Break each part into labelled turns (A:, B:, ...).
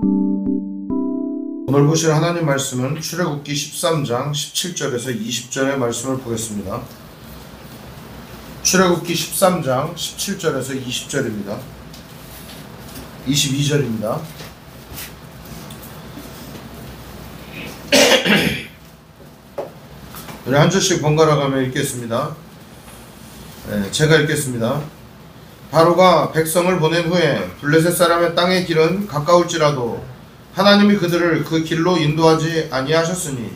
A: 오늘 보실 하나님 말씀은 출애굽기 13장 17절에서 20절의 말씀을 보겠습니다. 출애굽기 13장 17절에서 20절입니다. 22절입니다. 우리 한 절씩 번갈아 가며 읽겠습니다. 제가 읽겠습니다. 바로가 백성을 보낸 후에 블레셋 사람의 땅의 길은 가까울지라도 하나님이 그들을 그 길로 인도하지 아니하셨으니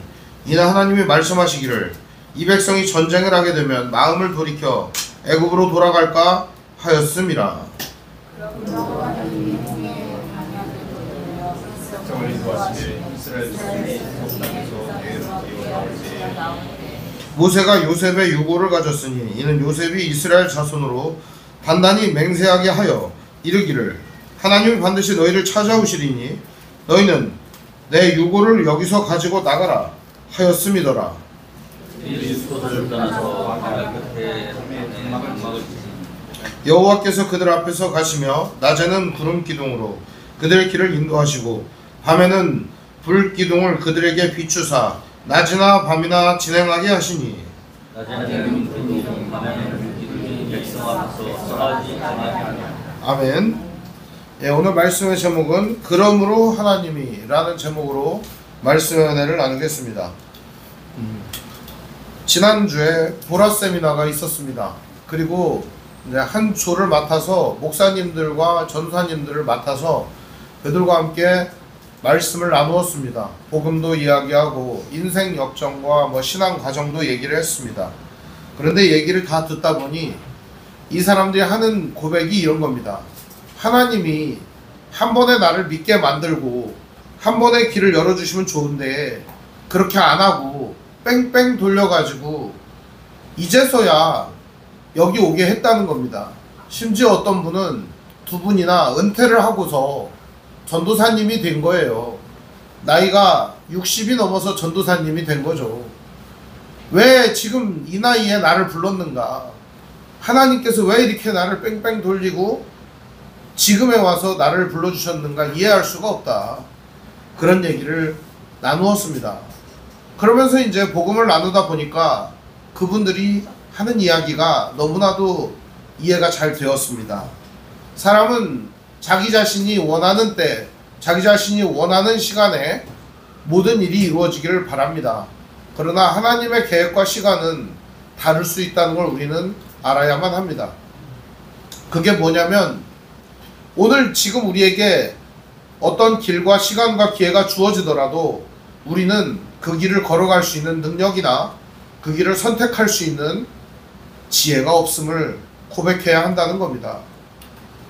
A: 이는 하나님이 말씀하시기를 이 백성이 전쟁을 하게 되면 마음을 돌이켜 애굽으로 돌아갈까 하였음이라. 모세가 요셉의 유고를 가졌으니 이는 요셉이 이스라엘 자손으로 단단히 맹세하게 하여 이르기를 하나님이 반드시 너희를 찾아오시리니 너희는 내 유고를 여기서 가지고 나가라 하였음이더라. 여호와께서 그들 앞에서 가시며 낮에는 구름 기둥으로 그들의 길을 인도하시고 밤에는 불 기둥을 그들에게 비추사 낮이나 밤이나 진행하게 하시니 아멘. 오늘 말씀의 제목은 그러므로 하나님이 라는 제목으로 말씀의 은혜를 나누겠습니다. 지난주에 보라 세미나가 있었습니다. 그리고 이제 한 조를 맡아서 목사님들과 전사님들을 맡아서 그들과 함께 말씀을 나누었습니다. 복음도 이야기하고 인생 역정과 신앙 과정도 얘기를 했습니다. 그런데 얘기를 다 듣다 보니 이 사람들이 하는 고백이 이런 겁니다. 하나님이 한 번에 나를 믿게 만들고 한 번에 길을 열어주시면 좋은데 그렇게 안 하고 뺑뺑 돌려가지고 이제서야 여기 오게 했다는 겁니다. 심지어 어떤 분은 두 분이나 은퇴를 하고서 전도사님이 된 거예요. 나이가 60이 넘어서 전도사님이 된 거죠. 왜 지금 이 나이에 나를 불렀는가? 하나님께서 왜 이렇게 나를 뺑뺑 돌리고 지금에 와서 나를 불러주셨는가 이해할 수가 없다. 그런 얘기를 나누었습니다. 그러면서 이제 복음을 나누다 보니까 그분들이 하는 이야기가 너무나도 이해가 잘 되었습니다. 사람은 자기 자신이 원하는 때, 자기 자신이 원하는 시간에 모든 일이 이루어지기를 바랍니다. 그러나 하나님의 계획과 시간은 다를 수 있다는 걸 우리는 알아야만 합니다. 그게 뭐냐면 오늘 지금 우리에게 어떤 길과 시간과 기회가 주어지더라도 우리는 그 길을 걸어갈 수 있는 능력이나 그 길을 선택할 수 있는 지혜가 없음을 고백해야 한다는 겁니다.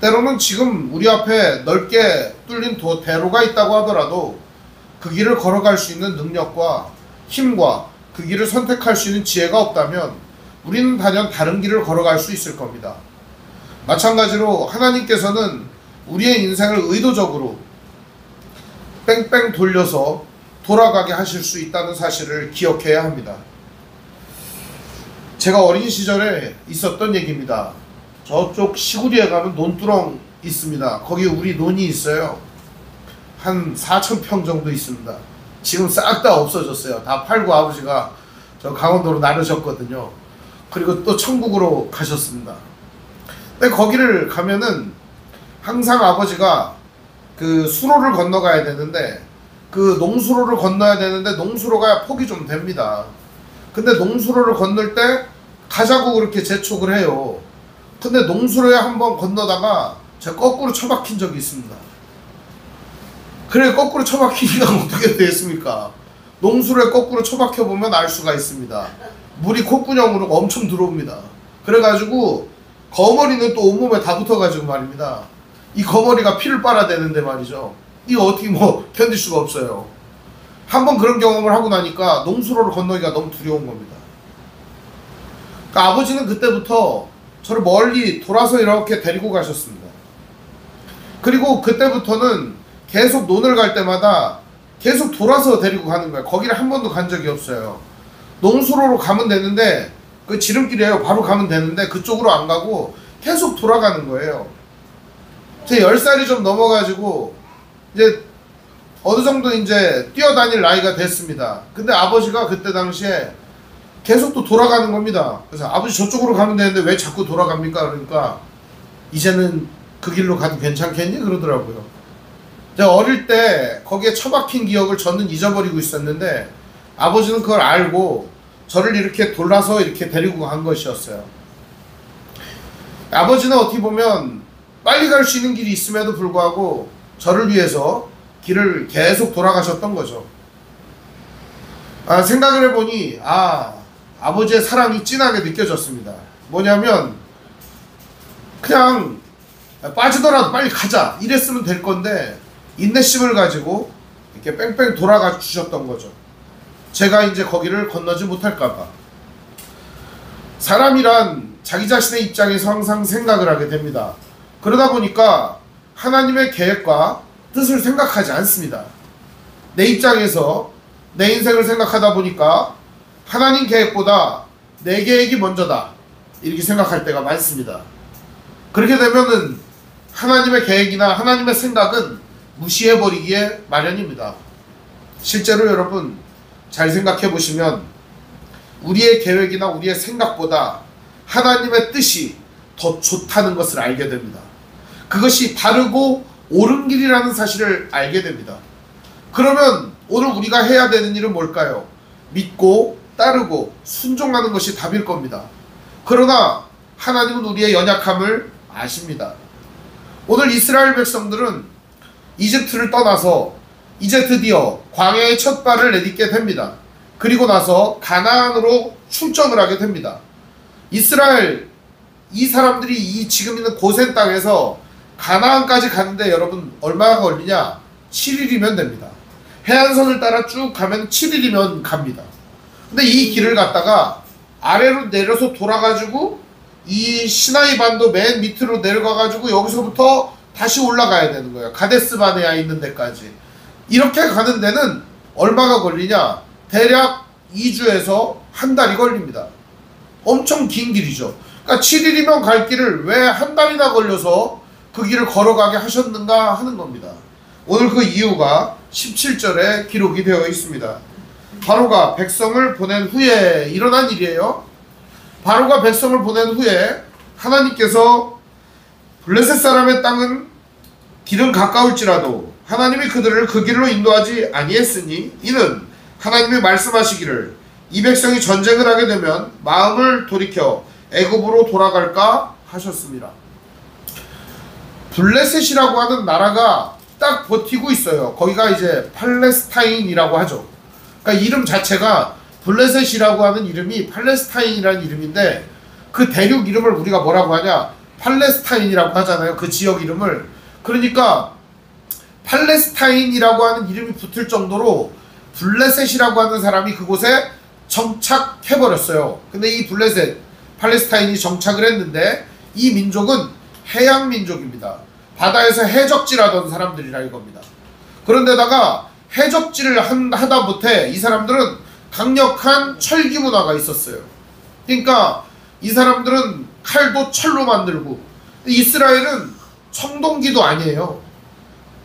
A: 때로는 지금 우리 앞에 넓게 뚫린 대로가 있다고 하더라도 그 길을 걸어갈 수 있는 능력과 힘과 그 길을 선택할 수 있는 지혜가 없다면 우리는 단연 다른 길을 걸어갈 수 있을 겁니다. 마찬가지로 하나님께서는 우리의 인생을 의도적으로 뺑뺑 돌려서 돌아가게 하실 수 있다는 사실을 기억해야 합니다. 제가 어린 시절에 있었던 얘기입니다. 저쪽 시구리에 가면 논두렁 있습니다. 거기 우리 논이 있어요. 한 4,000평 정도 있습니다. 지금 싹 다 없어졌어요. 다 팔고 아버지가 저 강원도로 나르셨거든요. 그리고 또 천국으로 가셨습니다. 근데 거기를 가면은 항상 아버지가 그 수로를 건너가야 되는데 그 농수로를 건너야 되는데 농수로가 폭이 좀 됩니다. 근데 농수로를 건널 때 가자고 그렇게 재촉을 해요. 근데 농수로에 한번 건너다가 제가 거꾸로 처박힌 적이 있습니다. 그래 거꾸로 처박히기가 어떻게 되겠습니까? 농수로에 거꾸로 처박혀보면 알 수가 있습니다. 물이 콧구녕으로 엄청 들어옵니다. 그래가지고 거머리는 또 온몸에 다 붙어가지고 말입니다. 이 거머리가 피를 빨아대는데 말이죠. 이거 어떻게 견딜 수가 없어요. 한번 그런 경험을 하고 나니까 농수로를 건너기가 너무 두려운 겁니다. 그러니까 아버지는 그때부터 저를 멀리 돌아서 이렇게 데리고 가셨습니다. 그리고 그때부터는 계속 논을 갈 때마다 계속 돌아서 데리고 가는 거예요. 거기를 한 번도 간 적이 없어요. 농수로로 가면 되는데 그 지름길이에요. 바로 가면 되는데 그쪽으로 안 가고 계속 돌아가는 거예요. 제 10살이 좀 넘어가지고 이제 어느 정도 이제 뛰어다닐 나이가 됐습니다. 근데 아버지가 그때 당시에 계속 또 돌아가는 겁니다. 그래서 아버지 저쪽으로 가면 되는데 왜 자꾸 돌아갑니까? 그러니까 이제는 그 길로 가도 괜찮겠니? 그러더라고요. 제가 어릴 때 거기에 처박힌 기억을 저는 잊어버리고 있었는데 아버지는 그걸 알고 저를 이렇게 돌아서 이렇게 데리고 간 것이었어요. 아버지는 어떻게 보면 빨리 갈 수 있는 길이 있음에도 불구하고 저를 위해서 길을 계속 돌아가셨던 거죠. 생각을 해보니 아버지의 사랑이 진하게 느껴졌습니다. 뭐냐면 그냥 빠지더라도 빨리 가자 이랬으면 될 건데 인내심을 가지고 이렇게 뺑뺑 돌아가 주셨던 거죠. 제가 이제 거기를 건너지 못할까봐. 사람이란 자기 자신의 입장에서 항상 생각을 하게 됩니다. 그러다 보니까 하나님의 계획과 뜻을 생각하지 않습니다. 내 입장에서 내 인생을 생각하다 보니까 하나님 계획보다 내 계획이 먼저다 이렇게 생각할 때가 많습니다. 그렇게 되면은 하나님의 계획이나 하나님의 생각은 무시해버리기에 마련입니다. 실제로 여러분 잘 생각해 보시면 우리의 계획이나 우리의 생각보다 하나님의 뜻이 더 좋다는 것을 알게 됩니다. 그것이 바르고 옳은 길이라는 사실을 알게 됩니다. 그러면 오늘 우리가 해야 되는 일은 뭘까요? 믿고 따르고 순종하는 것이 답일 겁니다. 그러나 하나님은 우리의 연약함을 아십니다. 오늘 이스라엘 백성들은 이집트를 떠나서 이제 드디어 광야의 첫 발을 내딛게 됩니다. 그리고 나서 가나안으로 출정을 하게 됩니다. 이스라엘 이 사람들이 이 지금 있는 고센 땅에서 가나안까지 가는데 여러분 얼마나 걸리냐? 7일이면 됩니다. 해안선을 따라 쭉 가면 7일이면 갑니다. 근데 이 길을 갔다가 아래로 내려서 돌아가지고 이 시나이 반도 맨 밑으로 내려가가지고 여기서부터 다시 올라가야 되는 거예요. 가데스 바네아에 있는 데까지. 이렇게 가는 데는 얼마가 걸리냐? 대략 2주에서 한 달이 걸립니다. 엄청 긴 길이죠. 그러니까 7일이면 갈 길을 왜 한 달이나 걸려서 그 길을 걸어가게 하셨는가 하는 겁니다. 오늘 그 이유가 17절에 기록이 되어 있습니다. 바로가 백성을 보낸 후에 일어난 일이에요. 바로가 백성을 보낸 후에 하나님께서 블레셋 사람의 땅은 길은 가까울지라도 하나님이 그들을 그 길로 인도하지 아니했으니 이는 하나님이 말씀하시기를 이 백성이 전쟁을 하게 되면 마음을 돌이켜 애굽으로 돌아갈까 하셨습니다. 블레셋이라고 하는 나라가 딱 버티고 있어요. 거기가 이제 팔레스타인이라고 하죠. 그러니까 이름 자체가 블레셋이라고 하는 이름이 팔레스타인이라는 이름인데 그 대륙 이름을 우리가 뭐라고 하냐? 팔레스타인이라고 하잖아요. 그 지역 이름을. 그러니까 팔레스타인이라고 하는 이름이 붙을 정도로 블레셋이라고 하는 사람이 그곳에 정착해버렸어요. 근데 이 블레셋, 팔레스타인이 정착을 했는데 이 민족은 해양 민족입니다. 바다에서 해적질하던 사람들이라 이겁니다. 그런데다가 해적질을 하다 못해 이 사람들은 강력한 철기 문화가 있었어요. 그러니까 이 사람들은 칼도 철로 만들고, 이스라엘은 청동기도 아니에요.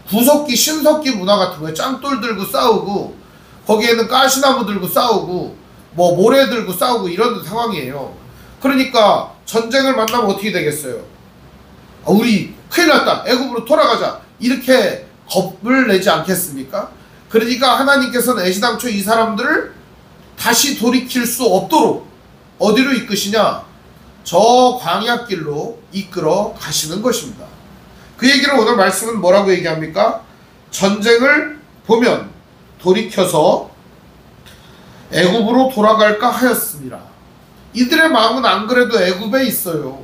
A: 구석기, 신석기 문화 같은 거에 짱돌 들고 싸우고, 거기에는 가시나무 들고 싸우고, 뭐 모래 들고 싸우고 이런 상황이에요. 그러니까 전쟁을 만나면 어떻게 되겠어요? 우리 큰일 났다, 애굽으로 돌아가자, 이렇게 겁을 내지 않겠습니까? 그러니까 하나님께서는 애시당초 이 사람들을 다시 돌이킬 수 없도록 어디로 이끄시냐? 저 광야길로 이끌어 가시는 것입니다. 그 얘기를 오늘 말씀은 뭐라고 얘기합니까? 전쟁을 보면 돌이켜서 애굽으로 돌아갈까 하였습니다. 이들의 마음은 안 그래도 애굽에 있어요.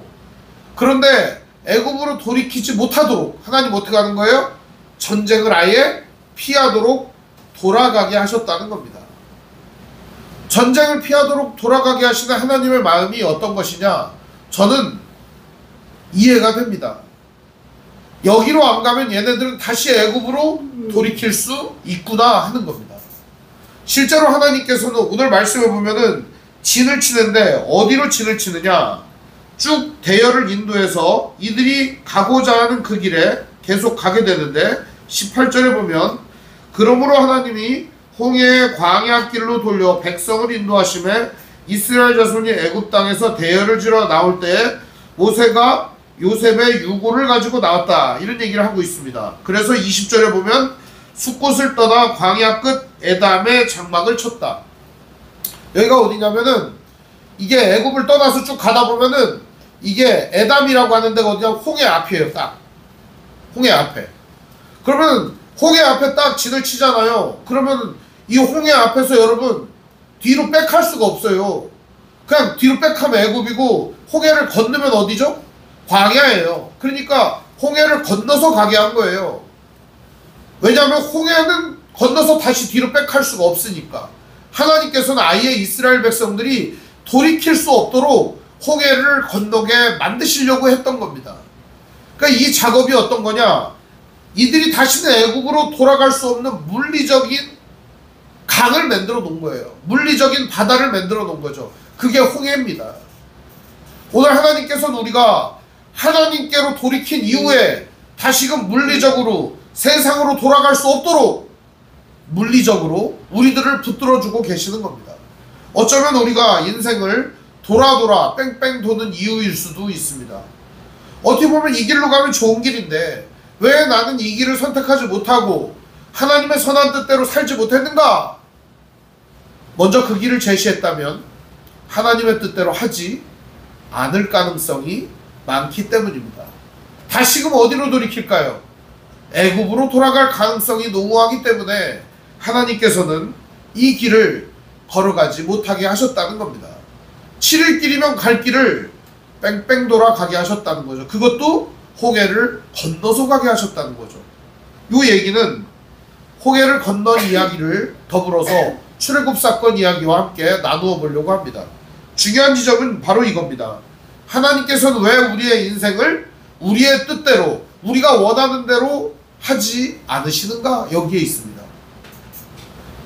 A: 그런데 애굽으로 돌이키지 못하도록 하나님 어떻게 하는 거예요? 전쟁을 아예 피하도록 돌아가게 하셨다는 겁니다. 전쟁을 피하도록 돌아가게 하시는 하나님의 마음이 어떤 것이냐? 저는 이해가 됩니다. 여기로 안 가면 얘네들은 다시 애굽으로 돌이킬 수 있구나 하는 겁니다. 실제로 하나님께서는 오늘 말씀을 보면은 진을 치는데 어디로 진을 치느냐? 쭉 대열을 인도해서 이들이 가고자 하는 그 길에 계속 가게 되는데 18절에 보면 그러므로 하나님이 홍해의 광야길로 돌려 백성을 인도하심에 이스라엘 자손이 애굽 땅에서 대열을 지러 나올 때에 모세가 요셉의 유고를 가지고 나왔다. 이런 얘기를 하고 있습니다. 그래서 20절에 보면 숫곳을 떠나 광야 끝 에담의 장막을 쳤다. 여기가 어디냐면은 이게 애굽을 떠나서 쭉 가다 보면은 이게 에담이라고 하는 데가 어디냐, 홍해 앞이에요. 딱 홍해 앞에. 그러면 홍해 앞에 딱 진을 치잖아요. 그러면 이 홍해 앞에서 여러분 뒤로 백할 수가 없어요. 그냥 뒤로 백하면 애굽이고 홍해를 건너면 어디죠? 광야예요. 그러니까 홍해를 건너서 가게 한 거예요. 왜냐하면 홍해는 건너서 다시 뒤로 백할 수가 없으니까. 하나님께서는 아예 이스라엘 백성들이 돌이킬 수 없도록 홍해를 건너게 만드시려고 했던 겁니다. 그러니까 이 작업이 어떤 거냐, 이들이 다시는 애국으로 돌아갈 수 없는 물리적인 강을 만들어 놓은 거예요. 물리적인 바다를 만들어 놓은 거죠. 그게 홍해입니다. 오늘 하나님께서는 우리가 하나님께로 돌이킨 이후에 다시금 물리적으로 세상으로 돌아갈 수 없도록 물리적으로 우리들을 붙들어주고 계시는 겁니다. 어쩌면 우리가 인생을 돌아 뺑뺑 도는 이유일 수도 있습니다. 어떻게 보면 이 길로 가면 좋은 길인데 왜 나는 이 길을 선택하지 못하고 하나님의 선한 뜻대로 살지 못했는가? 먼저 그 길을 제시했다면 하나님의 뜻대로 하지 않을 가능성이 많기 때문입니다. 다시금 어디로 돌이킬까요? 애굽으로 돌아갈 가능성이 농후하기 때문에 하나님께서는 이 길을 걸어가지 못하게 하셨다는 겁니다. 7일 길이면 갈 길을 뺑뺑 돌아 가게 하셨다는 거죠. 그것도 홍해를 건너서 가게 하셨다는 거죠. 이 얘기는 홍해를 건넌 이야기를 더불어서 출애굽 사건 이야기와 함께 나누어 보려고 합니다. 중요한 지점은 바로 이겁니다. 하나님께서는 왜 우리의 인생을 우리의 뜻대로 우리가 원하는 대로 하지 않으시는가? 여기에 있습니다.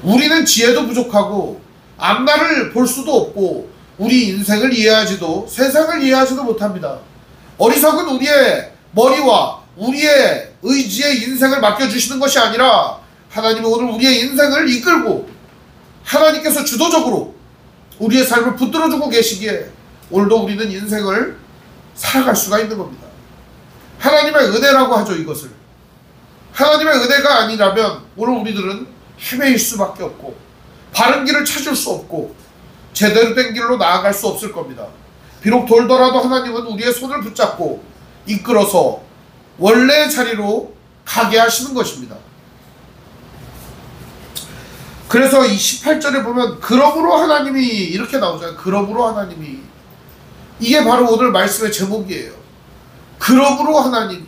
A: 우리는 지혜도 부족하고 앞날을 볼 수도 없고 우리 인생을 이해하지도 세상을 이해하지도 못합니다. 어리석은 우리의 머리와 우리의 의지에 인생을 맡겨주시는 것이 아니라 하나님은 오늘 우리의 인생을 이끌고 하나님께서 주도적으로 우리의 삶을 붙들어주고 계시기에 오늘도 우리는 인생을 살아갈 수가 있는 겁니다. 하나님의 은혜라고 하죠. 이것을 하나님의 은혜가 아니라면 오늘 우리들은 헤매일 수밖에 없고 바른 길을 찾을 수 없고 제대로 된 길로 나아갈 수 없을 겁니다. 비록 돌더라도 하나님은 우리의 손을 붙잡고 이끌어서 원래의 자리로 가게 하시는 것입니다. 그래서 이 18절에 보면 그러므로 하나님이 이렇게 나오잖아요. 그러므로 하나님이. 이게 바로 오늘 말씀의 제목이에요. 그러므로 하나님이.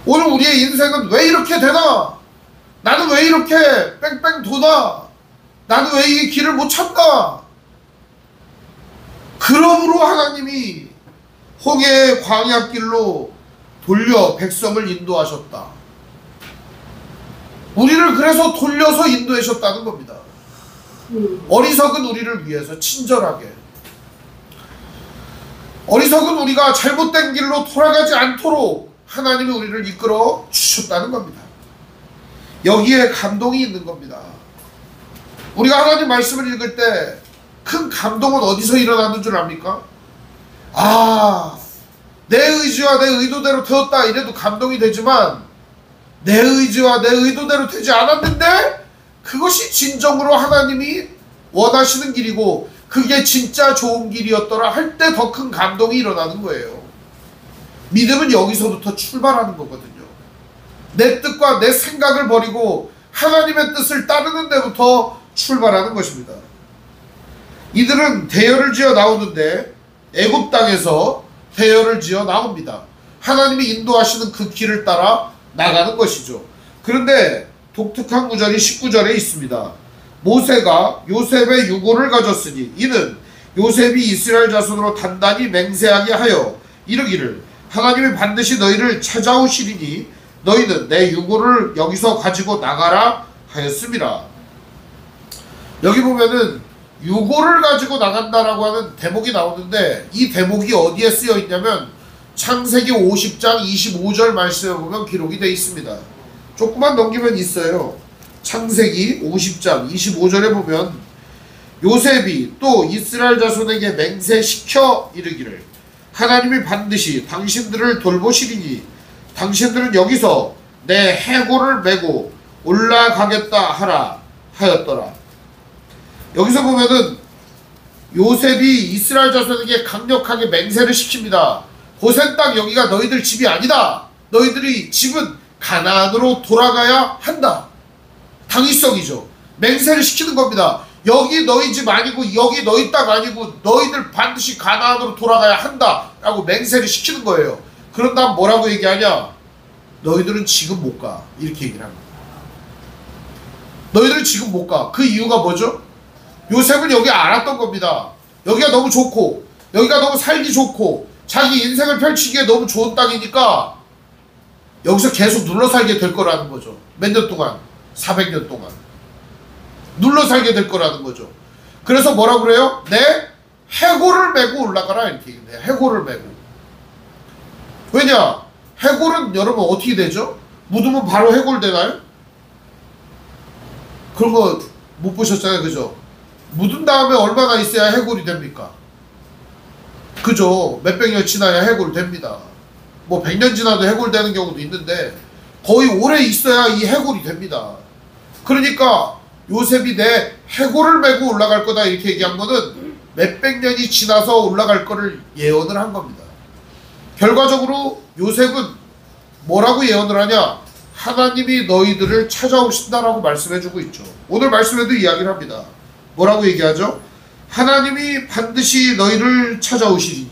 A: 오늘 우리의 인생은 왜 이렇게 되나? 나는 왜 이렇게 뺑뺑 도나? 나는 왜 이 길을 못 찾나? 그러므로 하나님이 홍해의 광야길로 돌려 백성을 인도하셨다. 우리를 그래서 돌려서 인도하셨다는 겁니다. 어리석은 우리를 위해서 친절하게. 어리석은 우리가 잘못된 길로 돌아가지 않도록 하나님이 우리를 이끌어 주셨다는 겁니다. 여기에 감동이 있는 겁니다. 우리가 하나님 말씀을 읽을 때 큰 감동은 어디서 일어나는 줄 압니까? 아, 내 의지와 내 의도대로 되었다 이래도 감동이 되지만 내 의지와 내 의도대로 되지 않았는데 그것이 진정으로 하나님이 원하시는 길이고 그게 진짜 좋은 길이었더라 할 때 더 큰 감동이 일어나는 거예요. 믿음은 여기서부터 출발하는 거거든요. 내 뜻과 내 생각을 버리고 하나님의 뜻을 따르는 데부터 출발하는 것입니다. 이들은 대열을 지어 나오는데 애굽 땅에서 대열을 지어 나옵니다. 하나님이 인도하시는 그 길을 따라 나가는 것이죠. 그런데 독특한 구절이 19절에 있습니다. 모세가 요셉의 유고를 가졌으니 이는 요셉이 이스라엘 자손으로 단단히 맹세하게 하여 이르기를 하나님이 반드시 너희를 찾아오시리니 너희는 내 유고를 여기서 가지고 나가라 하였습니다. 여기 보면은 유고를 가지고 나간다라고 하는 대목이 나오는데 이 대목이 어디에 쓰여 있냐면 창세기 50장 25절 말씀에 보면 기록이 되어 있습니다. 조금만 넘기면 있어요. 창세기 50장 25절에 보면 요셉이 또 이스라엘 자손에게 맹세시켜 이르기를 하나님이 반드시 당신들을 돌보시리니 당신들은 여기서 내 해골을 메고 올라가겠다 하라 하였더라. 여기서 보면은 요셉이 이스라엘 자손에게 강력하게 맹세를 시킵니다. 고센 땅 여기가 너희들 집이 아니다. 너희들이 집은 가나안으로 돌아가야 한다. 당위성이죠. 맹세를 시키는 겁니다. 여기 너희 집 아니고 여기 너희 땅 아니고 너희들 반드시 가나안으로 돌아가야 한다 라고 맹세를 시키는 거예요. 그런 다음 뭐라고 얘기하냐? 너희들은 지금 못 가. 이렇게 얘기를 합니다. 너희들은 지금 못 가. 그 이유가 뭐죠? 요셉은 여기 알았던 겁니다. 여기가 너무 좋고 여기가 너무 살기 좋고 자기 인생을 펼치기에 너무 좋은 땅이니까 여기서 계속 눌러 살게 될 거라는 거죠. 몇 년 동안? 400년 동안 눌러 살게 될 거라는 거죠. 그래서 뭐라고 그래요? 내 해골을 메고 올라가라 이렇게 얘기해요. 해골을 메고. 왜냐? 해골은 여러분 어떻게 되죠? 묻으면 바로 해골 되나요? 그런 거 못 보셨잖아요. 그죠? 묻은 다음에 얼마나 있어야 해골이 됩니까? 그죠? 몇백 년 지나야 해골 됩니다. 뭐 100년 지나도 해골 되는 경우도 있는데 거의 오래 있어야 이 해골이 됩니다. 그러니까 요셉이 내 해골을 메고 올라갈 거다 이렇게 얘기한 거는 몇백 년이 지나서 올라갈 거를 예언을 한 겁니다. 결과적으로 요셉은 뭐라고 예언을 하냐? 하나님이 너희들을 찾아오신다라고 말씀해주고 있죠. 오늘 말씀에도 이야기를 합니다. 뭐라고 얘기하죠? 하나님이 반드시 너희를 찾아오시리니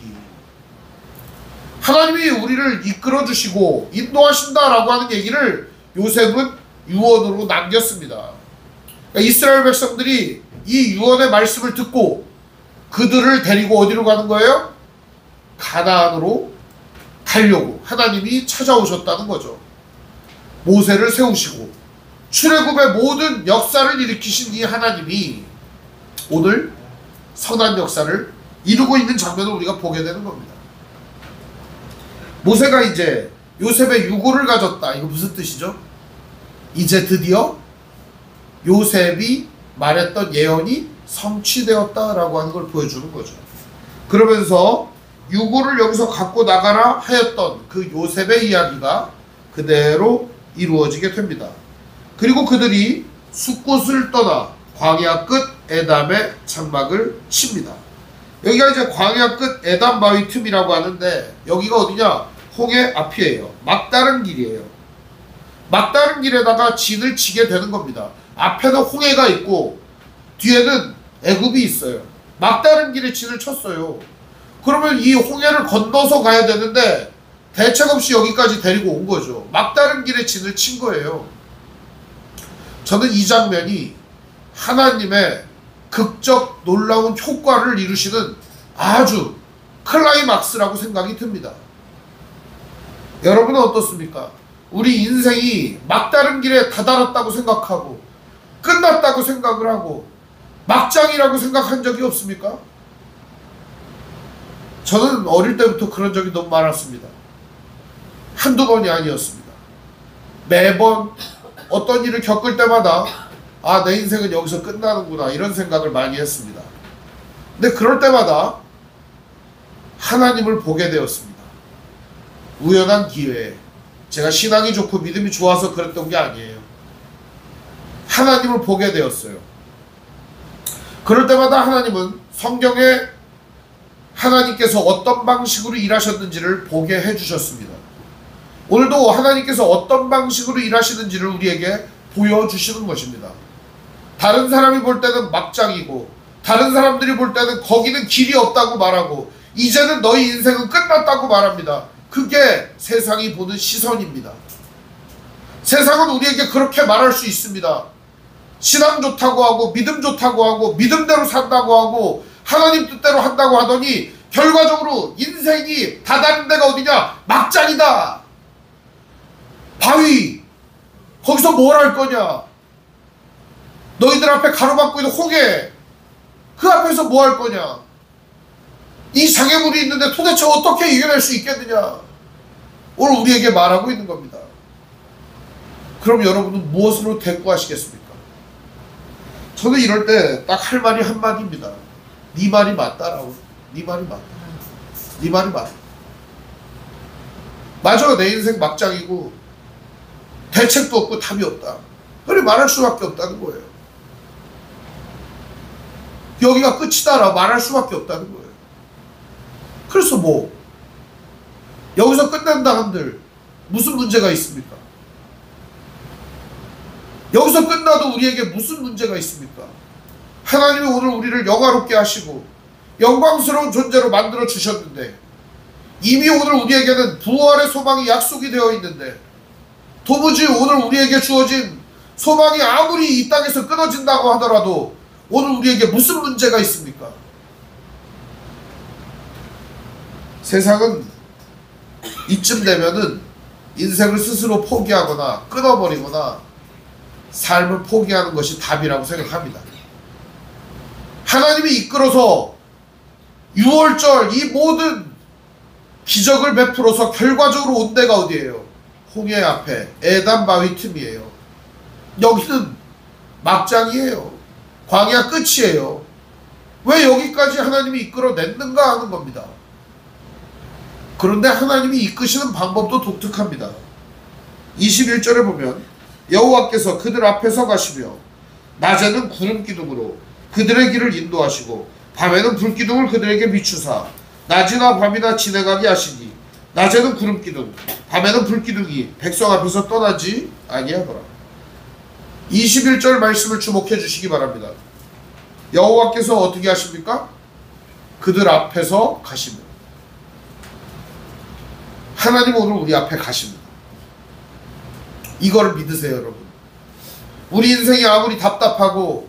A: 하나님이 우리를 이끌어주시고 인도하신다라고 하는 얘기를 요셉은 유언으로 남겼습니다. 그러니까 이스라엘 백성들이 이 유언의 말씀을 듣고 그들을 데리고 어디로 가는 거예요? 가나안으로 가려고 하나님이 찾아오셨다는 거죠. 모세를 세우시고 출애굽의 모든 역사를 일으키신 이 하나님이 오늘 선한 역사를 이루고 있는 장면을 우리가 보게 되는 겁니다. 모세가 이제 요셉의 유고를 가졌다. 이거 무슨 뜻이죠? 이제 드디어 요셉이 말했던 예언이 성취되었다라고 하는 걸 보여주는 거죠. 그러면서 유고를 여기서 갖고 나가라 하였던 그 요셉의 이야기가 그대로 이루어지게 됩니다. 그리고 그들이 숫곳을 떠나 광야 끝 에담의 장막을 칩니다. 여기가 이제 광야 끝 에담 바위 틈이라고 하는데 여기가 어디냐? 홍해 앞이에요. 막다른 길이에요. 막다른 길에다가 진을 치게 되는 겁니다. 앞에는 홍해가 있고 뒤에는 애굽이 있어요. 막다른 길에 진을 쳤어요. 그러면 이 홍해를 건너서 가야 되는데 대책 없이 여기까지 데리고 온 거죠. 막다른 길에 진을 친 거예요. 저는 이 장면이 하나님의 극적 놀라운 효과를 이루시는 아주 클라이막스라고 생각이 듭니다. 여러분은 어떻습니까? 우리 인생이 막다른 길에 다다랐다고 생각하고 끝났다고 생각을 하고 막장이라고 생각한 적이 없습니까? 저는 어릴 때부터 그런 적이 너무 많았습니다. 한두 번이 아니었습니다. 매번 어떤 일을 겪을 때마다 아, 내 인생은 여기서 끝나는구나 이런 생각을 많이 했습니다. 근데 그럴 때마다 하나님을 보게 되었습니다. 우연한 기회에. 제가 신앙이 좋고 믿음이 좋아서 그랬던 게 아니에요. 하나님을 보게 되었어요. 그럴 때마다 하나님은 성경에 하나님께서 어떤 방식으로 일하셨는지를 보게 해주셨습니다. 오늘도 하나님께서 어떤 방식으로 일하시는지를 우리에게 보여주시는 것입니다. 다른 사람이 볼 때는 막장이고 다른 사람들이 볼 때는 거기는 길이 없다고 말하고 이제는 너희 인생은 끝났다고 말합니다. 그게 세상이 보는 시선입니다. 세상은 우리에게 그렇게 말할 수 있습니다. 신앙 좋다고 하고 믿음 좋다고 하고 믿음대로 산다고 하고 하나님 뜻대로 한다고 하더니 결과적으로 인생이 다다른 데가 어디냐? 막장이다. 바위. 거기서 뭘 할 거냐? 너희들 앞에 가로막고 있는 홍해. 그 앞에서 뭐 할 거냐? 이 장애물이 있는데 도대체 어떻게 이겨낼 수 있겠느냐? 오늘 우리에게 말하고 있는 겁니다. 그럼 여러분은 무엇으로 대꾸하시겠습니까? 저는 이럴 때 딱 할 말이 한마디입니다. 네 말이 맞다라고. 네 말이 맞다. 네 말이 맞다. 맞아, 내 인생 막장이고 대책도 없고 답이 없다. 그래, 말할 수밖에 없다는 거예요. 여기가 끝이다라고 말할 수밖에 없다는 거예요. 그래서 뭐 여기서 끝난다 한들 무슨 문제가 있습니까? 여기서 끝나도 우리에게 무슨 문제가 있습니까? 하나님이 오늘 우리를 영화롭게 하시고 영광스러운 존재로 만들어 주셨는데, 이미 오늘 우리에게는 부활의 소망이 약속이 되어 있는데, 도무지 오늘 우리에게 주어진 소망이 아무리 이 땅에서 끊어진다고 하더라도 오늘 우리에게 무슨 문제가 있습니까? 세상은 이쯤 되면은 인생을 스스로 포기하거나 끊어버리거나 삶을 포기하는 것이 답이라고 생각합니다. 하나님이 이끌어서 6월절 이 모든 기적을 베풀어서 결과적으로 온 데가 어디예요? 홍해 앞에 에단 바위 틈이에요. 여기는 막장이에요. 광야 끝이에요. 왜 여기까지 하나님이 이끌어냈는가 하는 겁니다. 그런데 하나님이 이끄시는 방법도 독특합니다. 21절에 보면 여호와께서 그들 앞에서 가시며 낮에는 구름 기둥으로 그들의 길을 인도하시고 밤에는 불기둥을 그들에게 비추사 낮이나 밤이나 지나가게 하시니 낮에는 구름 기둥 밤에는 불기둥이 백성 앞에서 떠나지 아니하더라. 21절 말씀을 주목해 주시기 바랍니다. 여호와께서 어떻게 하십니까? 그들 앞에서 가시며. 하나님 오늘 우리 앞에 가십니다. 이걸 믿으세요, 여러분. 우리 인생이 아무리 답답하고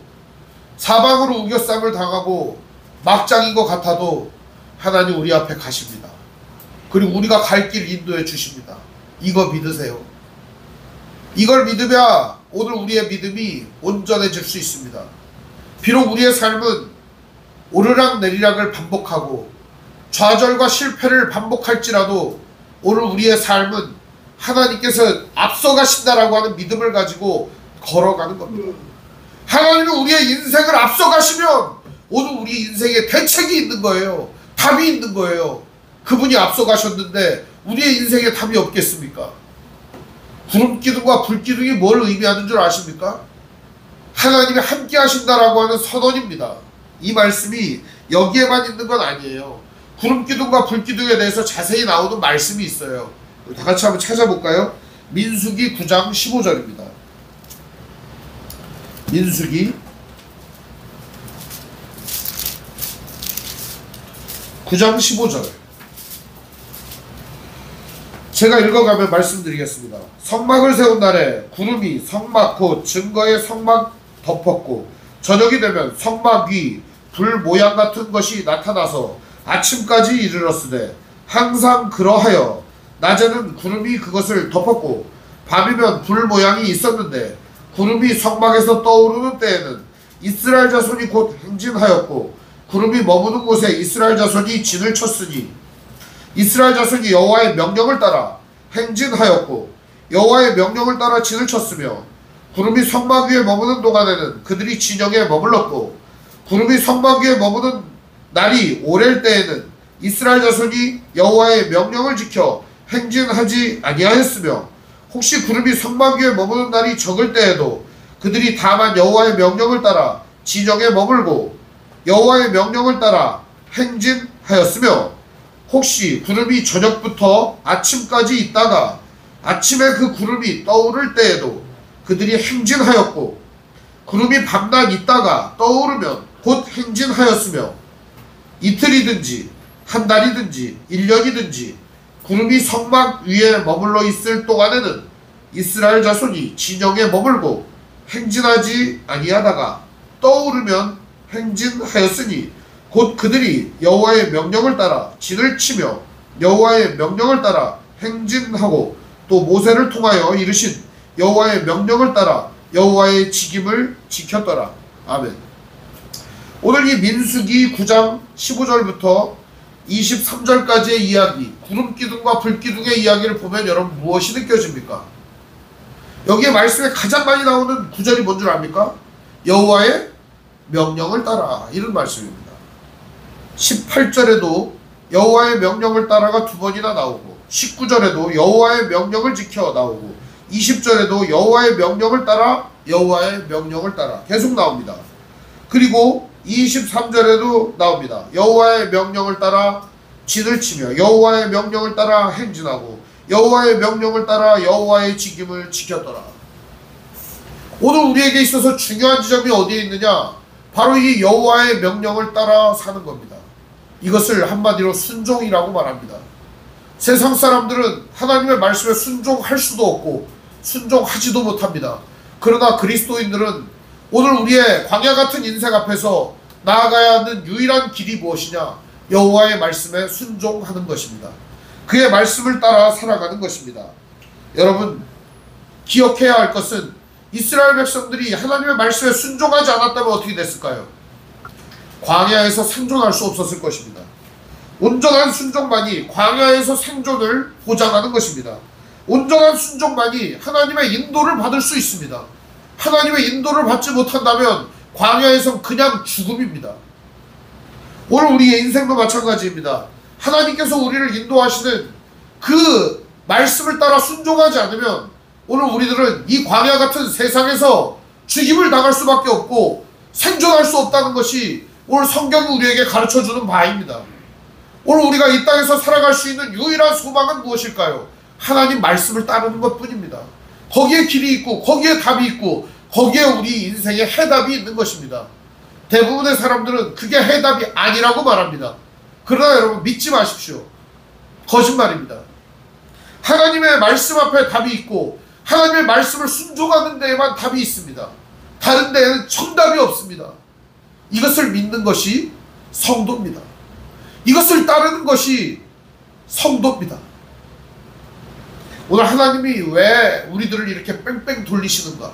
A: 사방으로 우겨쌈을 당하고 막장인 것 같아도 하나님 우리 앞에 가십니다. 그리고 우리가 갈 길 인도해 주십니다. 이거 믿으세요. 이걸 믿으면 오늘 우리의 믿음이 온전해질 수 있습니다. 비록 우리의 삶은 오르락 내리락을 반복하고 좌절과 실패를 반복할지라도 오늘 우리의 삶은 하나님께서 앞서가신다라고 하는 믿음을 가지고 걸어가는 겁니다. 하나님이 우리의 인생을 앞서가시면 오늘 우리 인생에 대책이 있는 거예요. 답이 있는 거예요. 그분이 앞서가셨는데 우리의 인생에 답이 없겠습니까? 구름기둥과 불기둥이 뭘 의미하는 줄 아십니까? 하나님이 함께 하신다라고 하는 선언입니다. 이 말씀이 여기에만 있는 건 아니에요. 구름기둥과 불기둥에 대해서 자세히 나오는 말씀이 있어요. 다 같이 한번 찾아볼까요? 민수기 9장 15절입니다. 민수기 9장 15절. 제가 읽어가며 말씀드리겠습니다. 성막을 세운 날에 구름이 성막 곧 증거의 성막 덮었고 저녁이 되면 성막 위 불 모양 같은 것이 나타나서 아침까지 이르렀으되 항상 그러하여 낮에는 구름이 그것을 덮었고 밤이면 불 모양이 있었는데 구름이 성막에서 떠오르는 때에는 이스라엘 자손이 곧 행진하였고 구름이 머무는 곳에 이스라엘 자손이 진을 쳤으니 이스라엘 자손이 여호와의 명령을 따라 행진하였고 여호와의 명령을 따라 진을 쳤으며 구름이 성막 위에 머무는 동안에는 그들이 진영에 머물렀고 구름이 성막 위에 머무는 날이 오랠 때에는 이스라엘 자손이 여호와의 명령을 지켜 행진하지 아니하였으며 혹시 구름이 성막 위에 머무는 날이 적을 때에도 그들이 다만 여호와의 명령을 따라 진영에 머물고 여호와의 명령을 따라 행진하였으며 혹시 구름이 저녁부터 아침까지 있다가 아침에 그 구름이 떠오를 때에도 그들이 행진하였고 구름이 밤낮 있다가 떠오르면 곧 행진하였으며 이틀이든지 한 달이든지 1년이든지 구름이 성막 위에 머물러 있을 동안에는 이스라엘 자손이 진영에 머물고 행진하지 아니하다가 떠오르면 행진하였으니 곧 그들이 여호와의 명령을 따라 진을 치며 여호와의 명령을 따라 행진하고 또 모세를 통하여 이르신 여호와의 명령을 따라 여호와의 직임을 지켰더라. 아멘. 오늘 이 민수기 9장 15절부터 23절까지의 이야기, 구름기둥과 불기둥의 이야기를 보면 여러분 무엇이 느껴집니까? 여기에 말씀에 가장 많이 나오는 구절이 뭔 줄 압니까? 여호와의 명령을 따라, 이런 말씀입니다. 18절에도 여호와의 명령을 따라가 2번이나 나오고, 19절에도 여호와의 명령을 지켜 나오고, 20절에도 여호와의 명령을 따라, 여호와의 명령을 따라 계속 나옵니다. 그리고 23절에도 나옵니다. 여호와의 명령을 따라 진을 치며 여호와의 명령을 따라 행진하고 여호와의 명령을 따라 여호와의 직임을 지켰더라. 오늘 우리에게 있어서 중요한 지점이 어디에 있느냐? 바로 이 여호와의 명령을 따라 사는 겁니다. 이것을 한마디로 순종이라고 말합니다. 세상 사람들은 하나님의 말씀에 순종할 수도 없고 순종하지도 못합니다. 그러나 그리스도인들은 오늘 우리의 광야 같은 인생 앞에서 나아가야 하는 유일한 길이 무엇이냐? 여호와의 말씀에 순종하는 것입니다. 그의 말씀을 따라 살아가는 것입니다. 여러분, 기억해야 할 것은 이스라엘 백성들이 하나님의 말씀에 순종하지 않았다면 어떻게 됐을까요? 광야에서 생존할 수 없었을 것입니다. 온전한 순종만이 광야에서 생존을 보장하는 것입니다. 온전한 순종만이 하나님의 인도를 받을 수 있습니다. 하나님의 인도를 받지 못한다면 광야에선 그냥 죽음입니다. 오늘 우리의 인생도 마찬가지입니다. 하나님께서 우리를 인도하시는 그 말씀을 따라 순종하지 않으면 오늘 우리들은 이 광야 같은 세상에서 죽임을 당할 수밖에 없고 생존할 수 없다는 것이 오늘 성경이 우리에게 가르쳐주는 바입니다. 오늘 우리가 이 땅에서 살아갈 수 있는 유일한 소망은 무엇일까요? 하나님 말씀을 따르는 것뿐입니다. 거기에 길이 있고 거기에 답이 있고 거기에 우리 인생의 해답이 있는 것입니다. 대부분의 사람들은 그게 해답이 아니라고 말합니다. 그러나 여러분, 믿지 마십시오. 거짓말입니다. 하나님의 말씀 앞에 답이 있고 하나님의 말씀을 순종하는 데에만 답이 있습니다. 다른 데에는 정답이 없습니다. 이것을 믿는 것이 성도입니다. 이것을 따르는 것이 성도입니다. 오늘 하나님이 왜 우리들을 이렇게 뺑뺑 돌리시는가?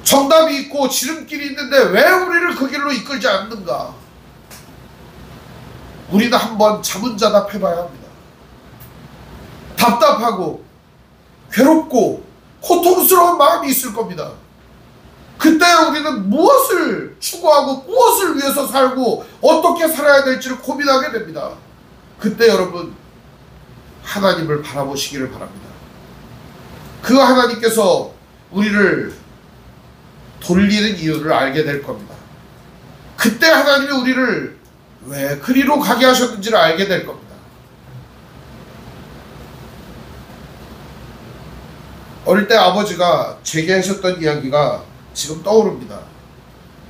A: 정답이 있고 지름길이 있는데 왜 우리를 그 길로 이끌지 않는가? 우리는 한번 자문자답해봐야 합니다. 답답하고 괴롭고 고통스러운 마음이 있을 겁니다. 그때 우리는 무엇을 추구하고 무엇을 위해서 살고 어떻게 살아야 될지를 고민하게 됩니다. 그때 여러분, 하나님을 바라보시기를 바랍니다. 그 하나님께서 우리를 돌리는 이유를 알게 될 겁니다. 그때 하나님이 우리를 왜 그리로 가게 하셨는지를 알게 될 겁니다. 어릴 때 아버지가 제게 하셨던 이야기가 지금 떠오릅니다.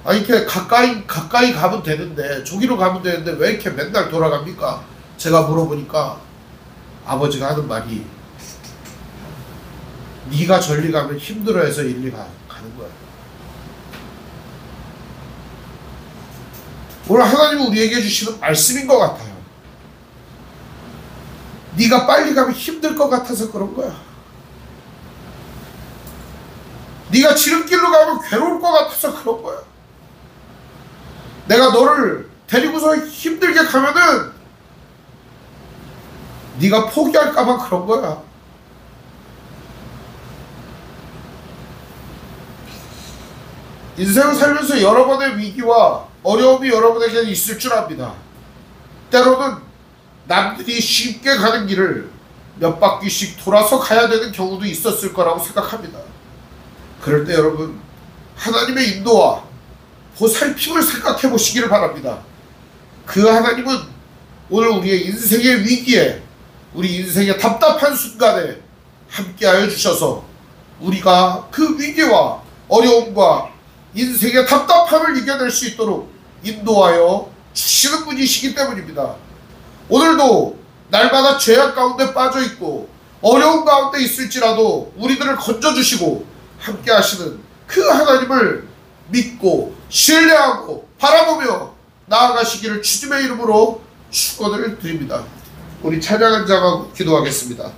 A: 아니, 이렇게 가까이 가면 되는데, 저기로 가면 되는데 왜 이렇게 맨날 돌아갑니까? 제가 물어보니까 아버지가 하는 말이, 네가 저리 가면 힘들어해서 일리 가는 거야. 오늘 하나님은 우리에게 주시는 말씀인 것 같아요. 네가 빨리 가면 힘들 것 같아서 그런 거야. 네가 지름길로 가면 괴로울 것 같아서 그런 거야. 내가 너를 데리고서 힘들게 가면은 네가 포기할까 봐 그런 거야. 인생을 살면서 여러 번의 위기와 어려움이 여러분에게 있을 줄 압니다. 때로는 남들이 쉽게 가는 길을 몇 바퀴씩 돌아서 가야 되는 경우도 있었을 거라고 생각합니다. 그럴 때 여러분, 하나님의 인도와 보살핌을 생각해 보시기를 바랍니다. 그 하나님은 오늘 우리의 인생의 위기에, 우리 인생의 답답한 순간에 함께하여 주셔서 우리가 그 위기와 어려움과 인생의 답답함을 이겨낼 수 있도록 인도하여 주시는 분이시기 때문입니다. 오늘도 날마다 죄악 가운데 빠져있고 어려운 가운데 있을지라도 우리들을 건져주시고 함께 하시는 그 하나님을 믿고 신뢰하고 바라보며 나아가시기를 주님의 이름으로 축원을 드립니다. 우리 찬양한 자가 기도하겠습니다.